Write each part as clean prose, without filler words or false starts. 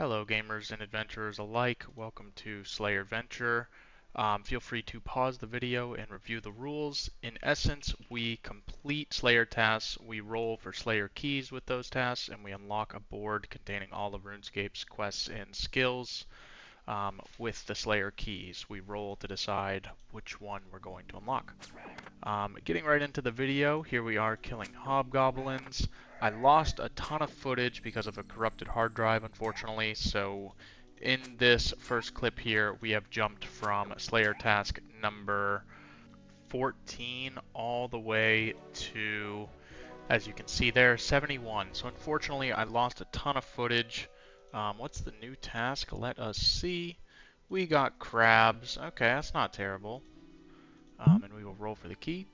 Hello gamers and adventurers alike, welcome to SlayerVenture. Feel free to pause the video and review the rules. In essence, we complete Slayer tasks, we roll for Slayer keys with those tasks, and we unlock a board containing all of RuneScape's quests and skills with the Slayer keys. We roll to decide which one we're going to unlock. Getting right into the video, here we are killing hobgoblins. I lost a ton of footage because of a corrupted hard drive, unfortunately, so in this first clip here, we have jumped from Slayer task number 14 all the way to, as you can see there, 71. So unfortunately, I lost a ton of footage. What's the new task? Let us see. We got crabs. Okay, that's not terrible. And we will roll for the key.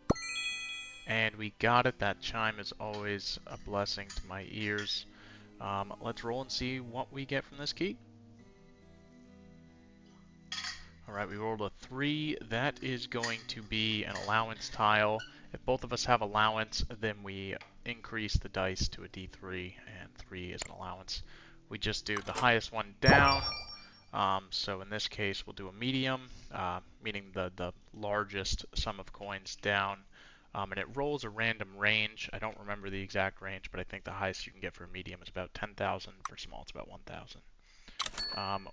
And we got it. That chime is always a blessing to my ears. Let's roll and see what we get from this key. Alright, we rolled a 3. That is going to be an allowance tile. If both of us have allowance, then we increase the dice to a D3, and 3 is an allowance. We just do the highest one down. So in this case, we'll do a medium, meaning the largest sum of coins down. And it rolls a random range. I don't remember the exact range, but I think the highest you can get for a medium is about 10,000. For small, it's about 1,000.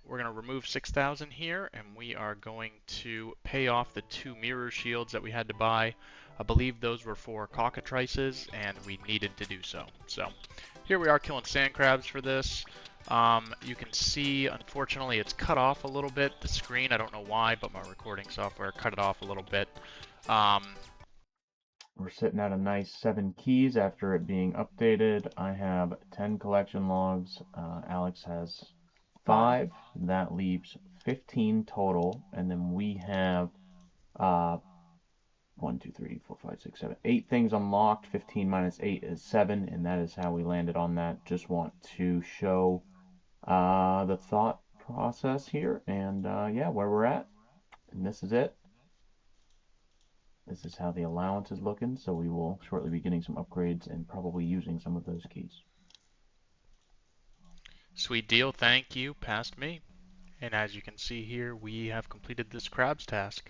We're going to remove 6,000 here, and we are going to pay off the 2 mirror shields that we had to buy. I believe those were for cockatrices, and we needed to do so. So here we are killing sand crabs for this. You can see, unfortunately, it's cut off a little bit, the screen. I don't know why, but my recording software cut it off a little bit. We're sitting at a nice 7 keys after it being updated. I have 10 collection logs. Alex has 5. That leaves 15 total. And then we have 1, 2, 3, 4, 5, 6, 7, 8 things unlocked. 15 minus 8 is 7. And that is how we landed on that. Just want to show the thought process here. And yeah, where we're at. And this is it. This is how the allowance is looking, so we will shortly be getting some upgrades and probably using some of those keys. Sweet deal, thank you, past me. And as you can see here, we have completed this crabs task.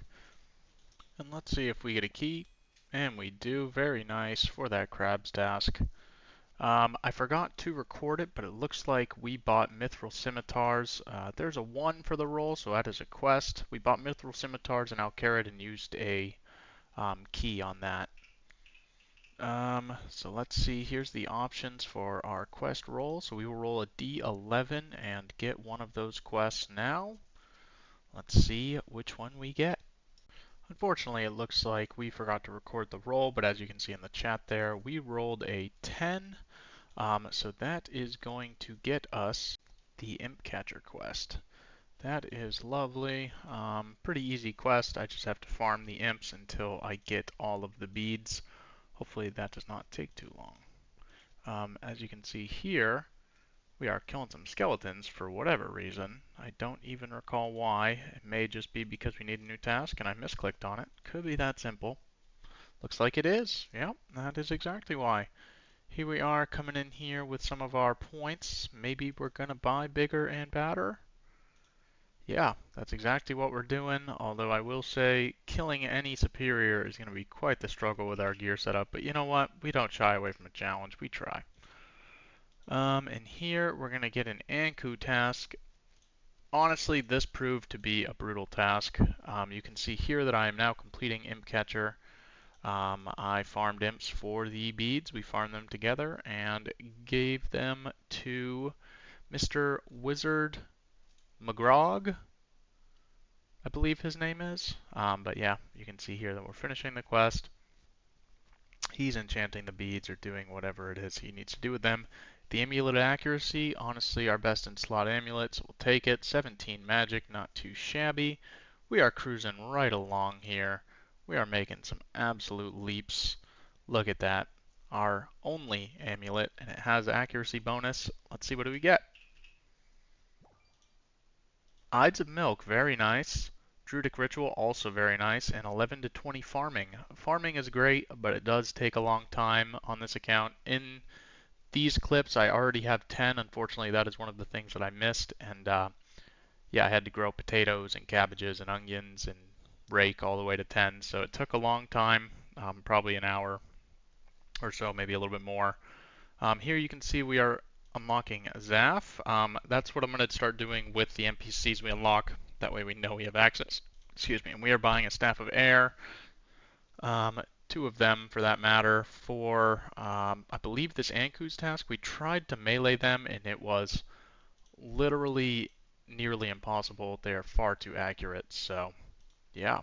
And let's see if we get a key. And we do. Very nice for that crabs task. I forgot to record it, but it looks like we bought mithril scimitars. There's a 1 for the roll, so that is a quest. We bought mithril scimitars and Alcarid and used a key on that. So let's see, here's the options for our quest roll. So we will roll a D11 and get one of those quests now. Let's see which one we get. Unfortunately, it looks like we forgot to record the roll, but as you can see in the chat there, we rolled a 10. So that is going to get us the Imp Catcher quest. That is lovely. Pretty easy quest. I just have to farm the imps until I get all of the beads. Hopefully that does not take too long. As you can see here, we are killing some skeletons for whatever reason. I don't even recall why. It may just be because we need a new task and I misclicked on it. Could be that simple. Looks like it is. Yep, that is exactly why. Here we are coming in here with some of our points. Maybe we're going to buy bigger and badder. Yeah, that's exactly what we're doing, although I will say killing any superior is going to be quite the struggle with our gear setup, but you know what? We don't shy away from a challenge, we try. And here we're going to get an Anku task. Honestly, this proved to be a brutal task. You can see here that I am now completing Imp Catcher. I farmed imps for the beads. We farmed them together and gave them to Mr. Wizard McGrog, I believe his name is. But yeah, you can see here that we're finishing the quest. He's enchanting the beads or doing whatever it is he needs to do with them. The amulet accuracy, honestly our best in slot amulets. We'll take it. 17 magic, not too shabby. We are cruising right along here. We are making some absolute leaps. Look at that. Our only amulet, and it has accuracy bonus. Let's see what do we get. Ides of Milk, very nice. Druidic Ritual, also very nice. And 11 to 20 Farming. Farming is great, but it does take a long time on this account. In these clips, I already have 10. Unfortunately, that is one of the things that I missed. And yeah, I had to grow potatoes and cabbages and onions and rake all the way to 10. So it took a long time, probably an hour or so, maybe a little bit more. Here you can see we are unlocking Zaf. That's what I'm going to start doing with the NPCs we unlock. That way we know we have access. Excuse me. And we are buying a Staff of Air, um, two of them for that matter. For I believe this Anku's task, we tried to melee them and it was literally nearly impossible. They are far too accurate. So yeah,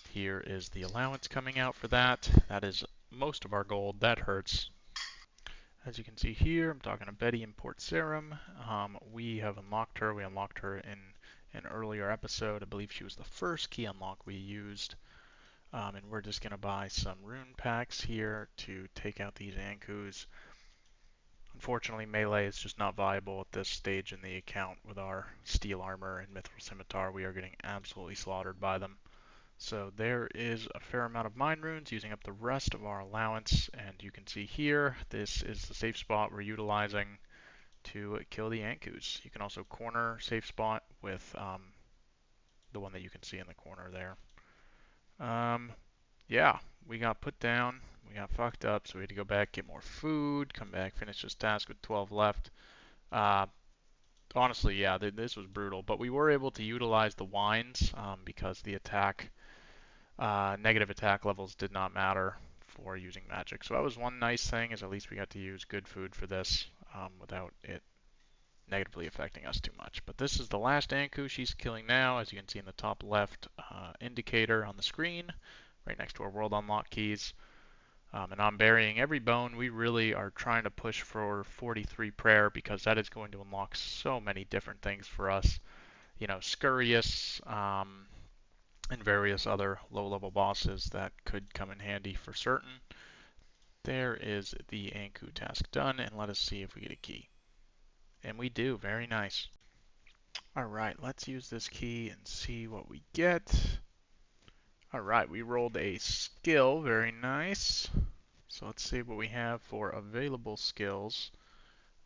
here is the allowance coming out for that. That is most of our gold. That hurts. As you can see here, I'm talking to Betty in Port Sarim. We have unlocked her. We unlocked her in an earlier episode. I believe she was the first key unlock we used. And we're just going to buy some rune packs here to take out these Ankus. Unfortunately, melee is just not viable at this stage in the account with our steel armor and mithril scimitar. We are getting absolutely slaughtered by them. So there is a fair amount of mine runes using up the rest of our allowance, and you can see here, this is the safe spot we're utilizing to kill the Ankus. You can also corner safe spot with the one that you can see in the corner there. Yeah, we got put down, we got fucked up, so we had to go back, get more food, come back, finish this task with 12 left. Uh, Honestly, yeah, this was brutal, but we were able to utilize the wines because the attack negative attack levels did not matter for using magic. So that was one nice thing, is at least we got to use good food for this without it negatively affecting us too much. But this is the last Anku she's killing now, as you can see in the top left indicator on the screen, right next to our world unlock keys. And I'm burying every bone. We really are trying to push for 43 prayer because that is going to unlock so many different things for us. You know, Scurrius, and various other low-level bosses that could come in handy for certain. There is the Anku task done, and let us see if we get a key. And we do, very nice. Alright, let's use this key and see what we get. Alright, we rolled a skill, very nice. So let's see what we have for available skills.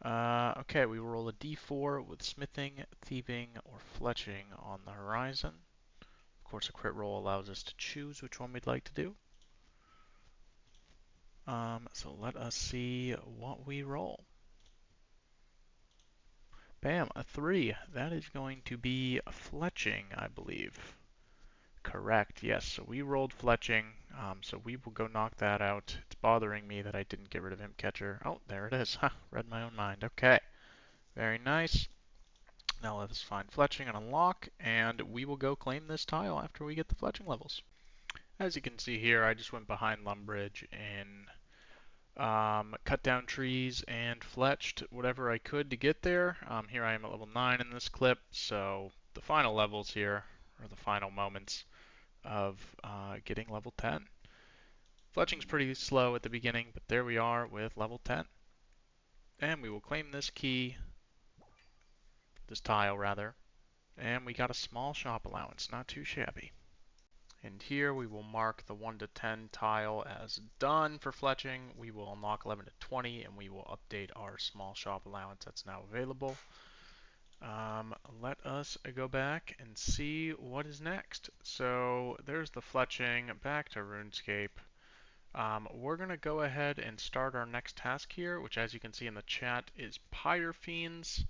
Okay, we roll a d4 with smithing, thieving, or fletching on the horizon. Of course, a crit roll allows us to choose which one we'd like to do. So let us see what we roll. Bam, a 3. That is going to be fletching, I believe. Correct, yes. So we rolled fletching, so we will go knock that out. It's bothering me that I didn't get rid of Imp Catcher. Oh, there it is. Read my own mind. Okay, very nice. Now let us find fletching and unlock, and we will go claim this tile after we get the fletching levels. As you can see here, I just went behind Lumbridge in cut down trees and fletched whatever I could to get there. Here I am at level 9 in this clip, so the final levels here are the final moments of getting level 10. Fletching's pretty slow at the beginning, but there we are with level 10. And we will claim this key, this tile rather, and we got a small shop allowance, not too shabby. And here we will mark the 1 to 10 tile as done for fletching. We will unlock 11 to 20 and we will update our small shop allowance that's now available. Let us go back and see what is next. So there's the fletching, back to RuneScape. We're going to go ahead and start our next task here, which as you can see in the chat is Pyre Fiends.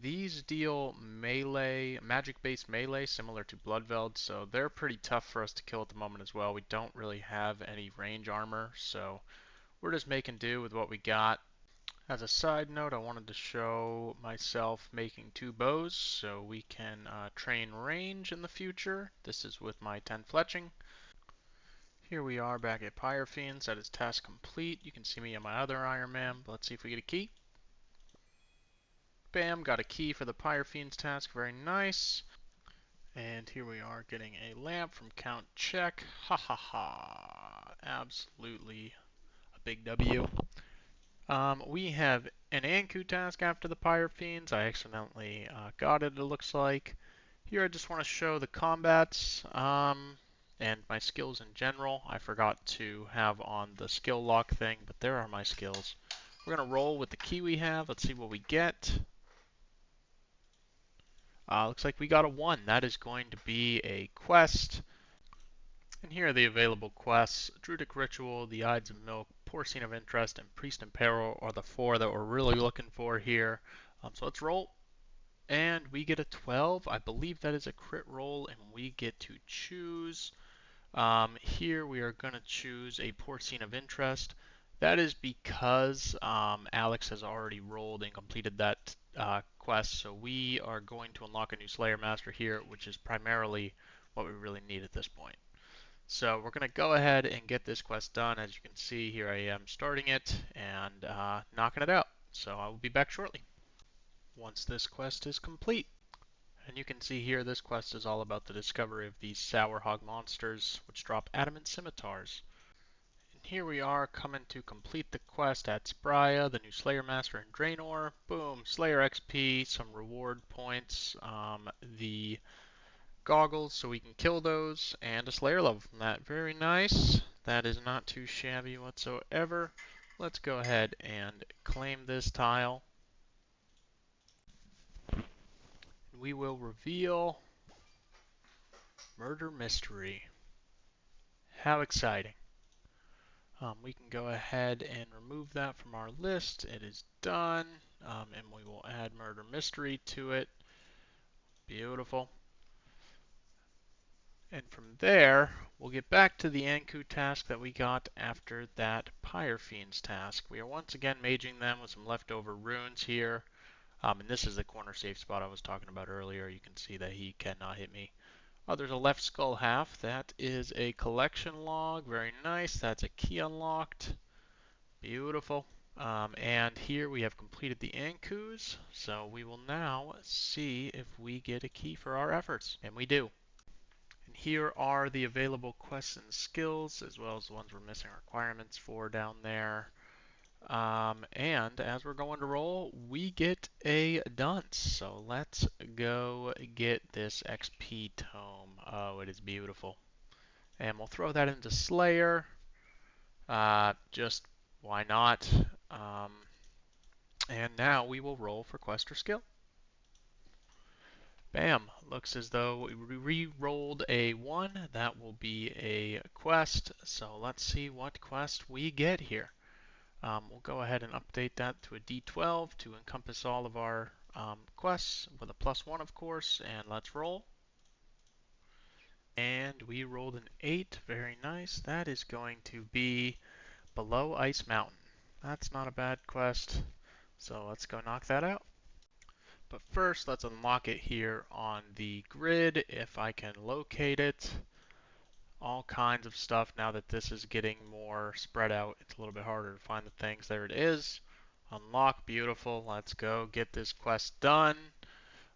These deal melee, magic-based melee, similar to Bloodveld, so they're pretty tough for us to kill at the moment as well. We don't really have any range armor, so we're just making do with what we got. As a side note, I wanted to show myself making 2 bows, so we can train range in the future. This is with my 10 fletching. Here we are back at Pyre Fiends. That is task complete. You can see me on my other Ironman, but let's see if we get a key. Bam, got a key for the Pyre Fiends task, very nice. And here we are getting a lamp from Count Check. Ha ha ha, absolutely a big W. We have an Anku task after the Pyre Fiends. I accidentally got it, it looks like. Here I just want to show the combats. and my skills in general. I forgot to have on the skill lock thing, but there are my skills. We're going to roll with the key we have. Let's see what we get. Looks like we got a 1. That is going to be a quest. And here are the available quests. Druidic Ritual, the Ides of Milk, Porcine of Interest, and Priest in Peril are the 4 that we're really looking for here. So let's roll. And we get a 12. I believe that is a crit roll, and we get to choose. Here we are going to choose a Porcine of Interest. That is because Alex has already rolled and completed that quest, so we are going to unlock a new Slayer Master here, which is primarily what we really need at this point. So we're going to go ahead and get this quest done. As you can see, here I am starting it and knocking it out. So I will be back shortly once this quest is complete. And you can see here this quest is all about the discovery of these sour hog monsters, which drop adamant scimitars. And here we are coming to complete the quest at Spraya, the new Slayer Master in Draenor. Boom, Slayer XP, some reward points, the goggles so we can kill those, and a Slayer level from that. Very nice. That is not too shabby whatsoever. Let's go ahead and claim this tile. We will reveal Murder Mystery. How exciting. We can go ahead and remove that from our list. It is done. And we will add Murder Mystery to it. Beautiful. And from there, we'll get back to the Anku task that we got after that Pyre Fiends task. We are once again maging them with some leftover runes here. And this is the corner safe spot I was talking about earlier. You can see that he cannot hit me. Oh, there's a left skull half. That is a collection log. Very nice. That's a key unlocked. Beautiful. And here we have completed the Ankus. So we will now see if we get a key for our efforts. And we do. And here are the available quests and skills, as well as the ones we're missing requirements for down there. And as we're going to roll, we get a dunce. So let's go get this XP tome. Oh, it is beautiful. And we'll throw that into Slayer. Just why not? And now we will roll for quest or skill. Bam! Looks as though we re-rolled a 1. That will be a quest. So let's see what quest we get here. We'll go ahead and update that to a D12 to encompass all of our quests with a +1, of course. And let's roll. And we rolled an 8. Very nice. That is going to be Below Ice Mountain. That's not a bad quest. So let's go knock that out. But first, let's unlock it here on the grid if I can locate it. All kinds of stuff now that this is getting more spread out. It's a little bit harder to find the things. There it is. Unlock, beautiful. Let's go get this quest done.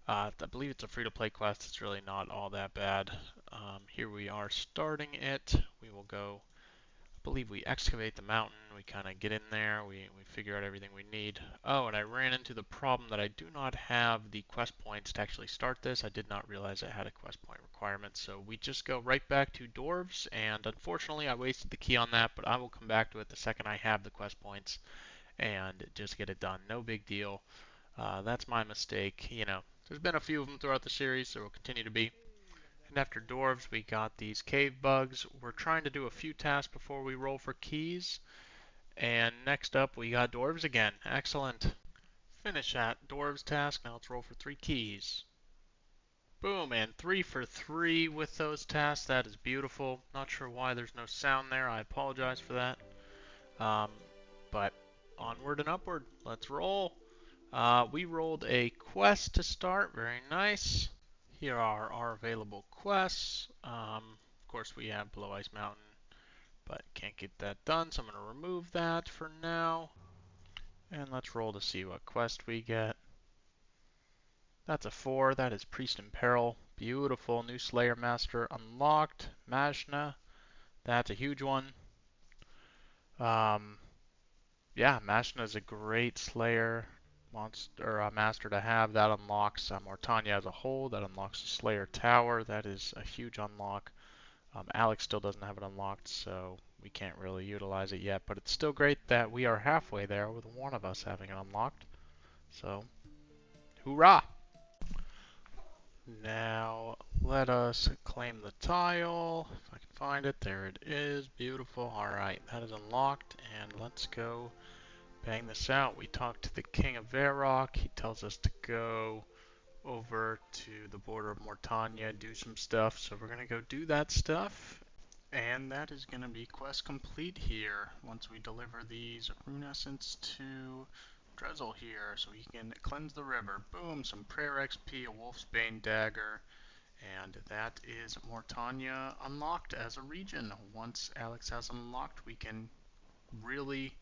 I believe it's a free-to-play quest. It's really not all that bad. Here we are starting it. We will go, I believe we excavate the mountain. We kind of get in there. We figure out everything we need. Oh, and I ran into the problem that I do not have the quest points to actually start this. I did not realize I had a quest point requirement. So we just go right back to Dwarves. And unfortunately, I wasted the key on that. But I will come back to it the second I have the quest points and just get it done. No big deal. That's my mistake. You know, there's been a few of them throughout the series. There will continue to be. And after Dwarves, we got these cave bugs. We're trying to do a few tasks before we roll for keys. And next up, we got Dwarves again. Excellent. Finish that Dwarves task. Now let's roll for 3 keys. Boom, and 3 for 3 with those tasks. That is beautiful. Not sure why there's no sound there. I apologize for that. But onward and upward. Let's roll. We rolled a quest to start. Very nice. Here are our available quests. Of course, we have Below Ice Mountain, but can't get that done, so I'm going to remove that for now. And let's roll to see what quest we get. That's a 4. That is Priest in Peril. Beautiful. New Slayer Master unlocked. Majna. That's a huge one. Yeah, Majna is a great Slayer monster master to have. That unlocks Mortania as a whole. That unlocks the Slayer Tower. That is a huge unlock. Alex still doesn't have it unlocked, so we can't really utilize it yet, but it's still great that we are halfway there with one of us having it unlocked. So, hoorah! Now, let us claim the tile. If I can find it, there it is. Beautiful. Alright, that is unlocked, and let's go bang this out. We talked to the King of Varrock. He tells us to go over to the border of Mortania, do some stuff, so we're going to go do that stuff. And that is going to be quest complete here once we deliver these rune essence to Drizzle here, so he can cleanse the river. Boom, some prayer XP, a Wolf's Bane dagger, and that is Mortania unlocked as a region. Once Alex has unlocked, we can really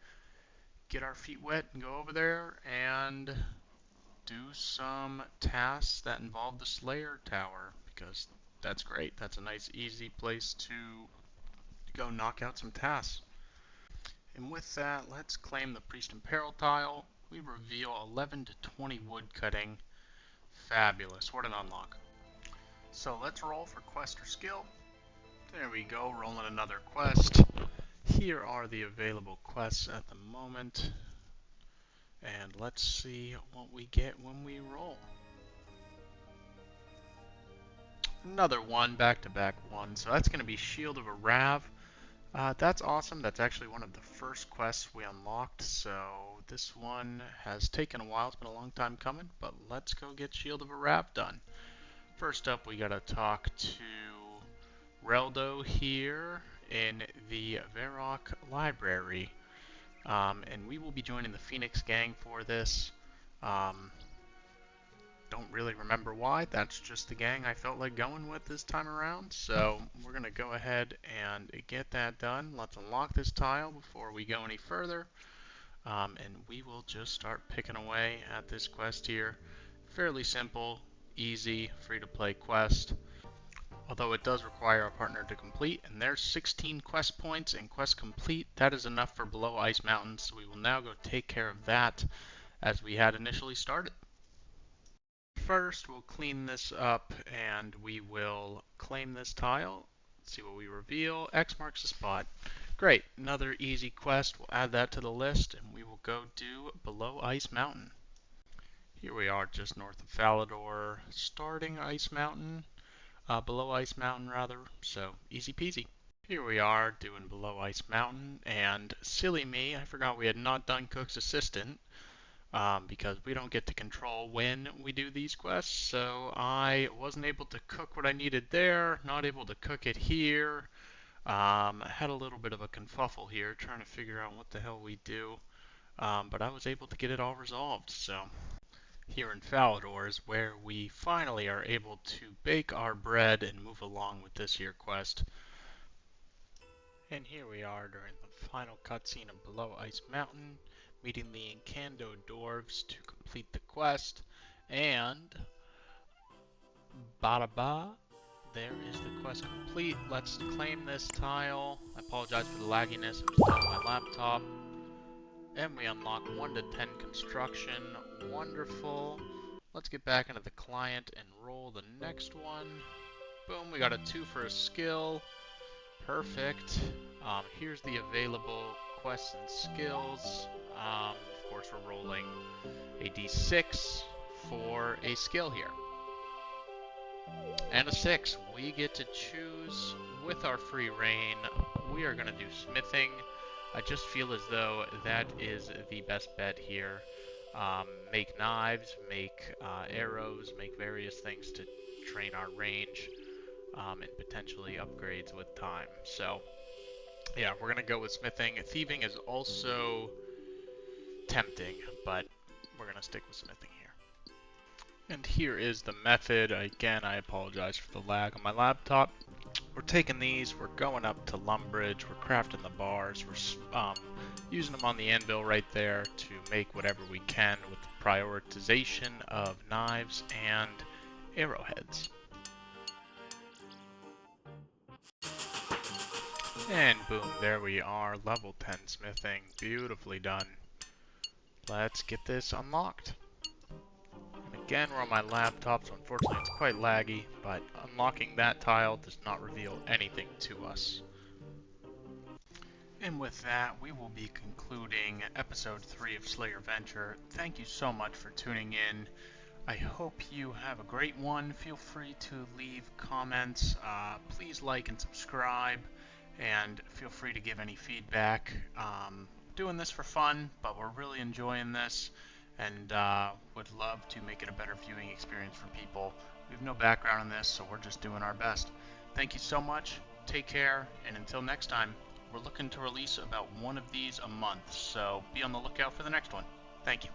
get our feet wet and go over there and do some tasks that involve the Slayer Tower, because that's great. That's a nice, easy place to go knock out some tasks. And with that, let's claim the Priest in Peril tile. We reveal 11 to 20 wood cutting. Fabulous. What an unlock. So let's roll for quest or skill. There we go, rolling another quest. Here are the available quests at the moment. And let's see what we get when we roll. Another one, back-to-back one. So that's going to be Shield of a Rav. That's awesome. That's actually one of the first quests we unlocked, so this one has taken a while. It's been a long time coming, but let's go get Shield of a Rav done. First up, we gotta talk to Reldo here in the Varrock Library, and we will be joining the Phoenix Gang for this. Don't really remember why. That's just the gang I felt like going with this time around. So we're going to go ahead and get that done. Let's unlock this tile before we go any further. And we will just start picking away at this quest here. Fairly simple, easy, free-to-play quest. Although it does require a partner to complete. And there's 16 quest points and quest complete. That is enough for Below Ice Mountain. So we will now go take care of that as we had initially started. First, we'll clean this up and we will claim this tile. Let's see what we reveal. X marks the spot. Great, another easy quest. We'll add that to the list and we will go do Below Ice Mountain. Here we are just north of Falador, starting Ice Mountain, Below Ice Mountain rather, so easy peasy. Here we are doing Below Ice Mountain, and silly me, I forgot we had not done Cook's Assistant. Because we don't get to control when we do these quests, so I wasn't able to cook what I needed there, not able to cook it here. I had a little bit of a confuffle here trying to figure out what the hell we do, but I was able to get it all resolved. So here in Falador is where we finally are able to bake our bread and move along with this here quest. And here we are during the final cutscene of Below Ice Mountain, meeting the Incando Dwarves to complete the quest, and ba-da-ba, there is the quest complete. Let's claim this tile. I apologize for the lagginess, it was done on my laptop. And we unlock 1 to 10 construction. Wonderful. Let's get back into the client and roll the next one. Boom, we got a 2 for a skill. Perfect. Here's the available quests and skills. Of course, we're rolling a d6 for a skill here. And a 6. We get to choose with our free reign. We are going to do smithing. I just feel as though that is the best bet here. Make knives, make arrows, make various things to train our range. And potentially upgrades with time. So, yeah, we're going to go with smithing. Thieving is also tempting, but we're going to stick with smithing here. And here is the method. Again, I apologize for the lag on my laptop. We're taking these, we're going up to Lumbridge, we're crafting the bars, we're using them on the anvil right there to make whatever we can with the prioritization of knives and arrowheads. And boom, there we are, level 10 smithing, beautifully done. Let's get this unlocked. And Again, we're on my laptop, so unfortunately it's quite laggy, but unlocking that tile does not reveal anything to us. And with that, we will be concluding episode 3 of SlayerVenture. Thank you so much for tuning in. I hope you have a great one. Feel free to leave comments. Please like and subscribe, and feel free to give any feedback. Doing this for fun, but we're really enjoying this, and would love to make it a better viewing experience for people. We have no background in this, so we're just doing our best. Thank you so much. Take care, and until next time, we're looking to release about one of these a month, so be on the lookout for the next one. Thank you.